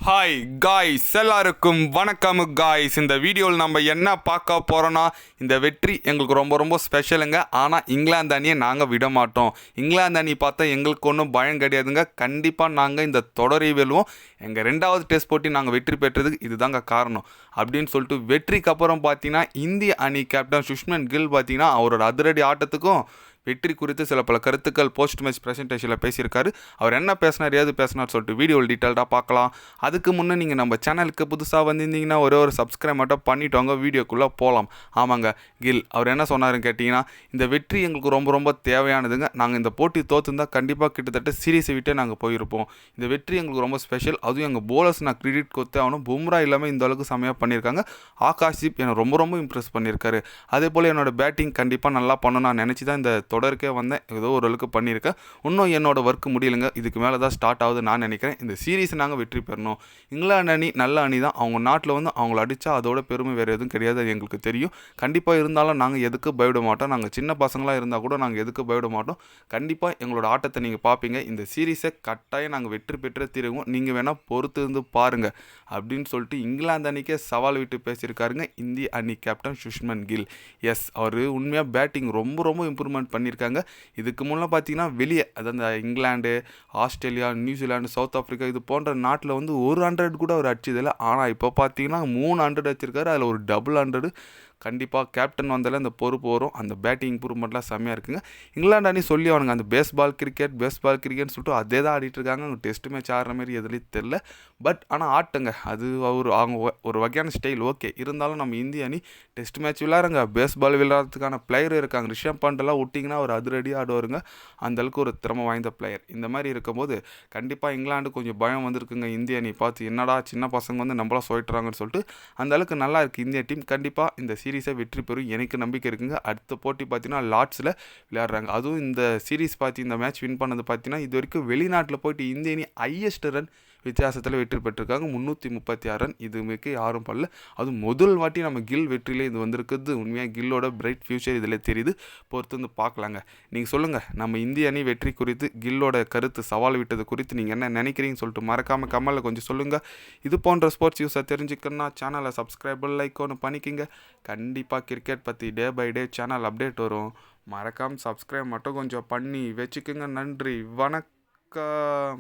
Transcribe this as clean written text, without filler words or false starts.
Hi guys, எல்லாருக்கும் வணக்கம் guys. இந்த வீடியோவில் நம்ம என்ன பார்க்க போகிறோன்னா, இந்த வெற்றி எங்களுக்கு ரொம்ப ரொம்ப ஸ்பெஷலுங்க. ஆனால் இங்கிலாந்து அணியை நாங்கள் விட மாட்டோம். இங்கிலாந்து அணி பார்த்தா எங்களுக்கு ஒன்றும் பயம் கிடையாதுங்க. கண்டிப்பாக நாங்கள் இந்த தொடரை வெல்வோம். எங்கள் 2வது டெஸ்ட் போட்டி நாங்கள் வெற்றி பெற்றதுக்கு இதுதாங்க காரணம் அப்படின்னு சொல்லிட்டு, வெற்றிக்கு அப்புறம் பார்த்தீங்கன்னா இந்திய அணி கேப்டன் சுஷ்மன் கில் பார்த்தீங்கன்னா அவரோட அதிரடி ஆட்டத்துக்கும் வெற்றி குறித்து சில பல கருத்துக்கள் போஸ்ட் மேட்ச் ப்ரெசன்டேஷனில் பேசியிருக்காரு. அவர் என்ன பேசினார், ஏது பேசினார் சொல்லிட்டு வீடியோவில் டீட்டெயில்டாக பார்க்கலாம். அதுக்கு முன்னே நீங்கள் நம்ம சேனலுக்கு புதுசாக வந்திருந்தீங்கன்னா ஒரு சப்ஸ்கிரைப் மட்டும் பண்ணிட்டோங்க. வீடியோக்குள்ளே போகலாம். ஆமாங்க, கில் அவர் என்ன சொன்னாருன்னு கேட்டிங்கன்னா, இந்த வெற்றி எங்களுக்கு ரொம்ப ரொம்ப தேவையானதுங்க. நாங்கள் இந்த போட்டி தோற்றுருந்தால் கண்டிப்பாக கிட்டத்தட்ட சீரீஸை விட்டே நாங்கள் போயிருப்போம். இந்த வெற்றி எங்களுக்கு ரொம்ப ஸ்பெஷல். அதுவும் எங்கள் போலர்ஸ் நான் கிரெடிட் கொடுத்தே ஆகணும். பும்ரா இல்லாமல் இந்த அளவுக்கு செமையாக பண்ணியிருக்காங்க. ஆகாஷ்தீப் என்னை ரொம்ப ரொம்ப இம்ப்ரெஸ் பண்ணியிருக்காரு. அதே போல் என்னோட பேட்டிங் கண்டிப்பாக நல்லா பண்ணணும் நான் நினச்சி தான் இந்த தொடருக்கே வந்தேன். ஏதோ ஓரளவுக்கு பண்ணியிருக்கேன். இன்னும் என்னோட ஒர்க் முடியலைங்க. இதுக்கு மேலே தான் ஸ்டார்ட் ஆகுது நான் நினைக்கிறேன். இந்த சீரீஸ் நாங்கள் வெற்றி பெறணும். இங்கிலாந்து அணி நல்ல அணி தான். அவங்க நாட்டில் அவங்கள அடித்தா அதோட பெருமை வேறு எதுவும் கிடையாது. அது எங்களுக்கு தெரியும். கண்டிப்பாக இருந்தாலும் நாங்கள் எதுக்கு பயப்பட மாட்டோம். நாங்கள் சின்ன பசங்களாக இருந்தால் கூட நாங்கள் எதுக்கு பயப்பட மாட்டோம். கண்டிப்பாக எங்களோட ஆட்டத்தை நீங்கள் பார்ப்பீங்க. இந்த சீரீஸை கட்டாயம் நாங்கள் வெற்றி பெற்று தீருவோம். நீங்கள் வேணால் பொறுத்து இருந்து பாருங்கள் அப்படின்னு சொல்லிட்டு இங்கிலாந்து அணிக்கே சவால் விட்டு பேசியிருக்காருங்க இந்திய அணி கேப்டன் சுஷ்மன் கில். எஸ், அவர் உண்மையாக பேட்டிங் ரொம்ப ரொம்ப இம்ப்ரூவ்மெண்ட் பண்ணியிருக்காங்க. இதுக்கு முன்னே பார்த்தீங்கன்னா வெளியே அதாவது England, Australia, New Zealand, south Africa இது போன்ற நாட்டில் 100 கூட அவர் அடிச்சதில்லை. ஆனால் இப்போ பார்த்தீங்கன்னா 300 அடிச்சிருக்காரு. அதில் ஒரு டபுள் 100. கண்டிப்பாக கேப்டன் வந்தாலே அந்த பொறுப்பு வரும். அந்த பேட்டிங் இம்ப்ரூவ்மெண்ட்லாம் செம்மையாக இருக்குங்க. இங்கிலாந்து அணி சொல்லி அவனுங்க அந்த பேஸ்பால் கிரிக்கெட்னு சொல்லிட்டு அதே தான் ஆடிட்டு இருக்காங்க. அவங்க டெஸ்ட் மேட்ச் ஆடுற மாதிரி எதுலேயும் தெரில. பட் ஆனால் ஆட்டுங்க அது அவங்க ஒரு வகையான ஸ்டைல். ஓகே, இருந்தாலும் நம்ம இந்திய அணி டெஸ்ட் மேட்ச் விளையாடுறாங்க. பேஸ்பால் விளையாடுறதுக்கான பிளேயர் இருக்காங்க. ரிஷப் பண்டெல்லாம் விட்டிங்கன்னா ஒரு அதிரடியாக ஆடுவாருங்க. அந்தளவுக்கு ஒரு திறமை வாய்ந்த பிளேயர். இந்த மாதிரி இருக்கும்போது கண்டிப்பாக இங்கிலாந்து கொஞ்சம் பயம் வந்திருக்குங்க. இந்திய அணி பார்த்து என்னடா சின்ன பசங்க நம்மளாம் சொல்லிட்டுறாங்கன்னு சொல்லிட்டு அந்தளவுக்கு நல்லா இருக்குது இந்திய டீம். கண்டிப்பாக இந்த சீரீஸை வெற்றி பெறும் எனக்கு நம்பிக்கை இருக்குங்க. அடுத்த போட்டி பார்த்தீங்கன்னா லார்ட்ஸில் விளையாடுறாங்க. அதுவும் இந்த சீரீஸ் இந்த மேட்ச் வின் பண்ணது பார்த்தீங்கன்னா இது வரைக்கும் வெளிநாட்டில் போயிட்டு இந்திய அணி ஹையஸ்ட் ரன் வித்தியாசத்தில் வெற்றி பெற்றிருக்காங்க. 336 ரன். இது மிக்க யாரும் பண்ணல. அதுவும் முதல் வாட்டி நம்ம கில் வெற்றியில் இது வந்திருக்குது. உண்மையாக கில்லோட பிரைட் ஃபியூச்சர் இதில் தெரியுது. பொறுத்து வந்து பார்க்கலாங்க. நீங்கள் சொல்லுங்கள், நம்ம இந்திய அணி வெற்றி குறித்து கில்லோட கருத்து சவால் விட்டது குறித்து நீங்கள் என்ன நினைக்கிறீங்கன்னு சொல்லிட்டு மறக்காமல் கமெண்ட்டில் கொஞ்சம் சொல்லுங்கள். இது போன்ற ஸ்போர்ட்ஸ் நியூஸை தெரிஞ்சுக்கணுன்னா சேனலை சப்ஸ்கிரைப் லைக் ஒன்று பண்ணிக்கிங்க. கண்டிப்பாக கிரிக்கெட் பற்றி day by day channel update வரும். மறக்காமல் சப்ஸ்கிரைப் மட்டும் கொஞ்சம் பண்ணி வச்சுக்கோங்க. நன்றி, வணக்கம்.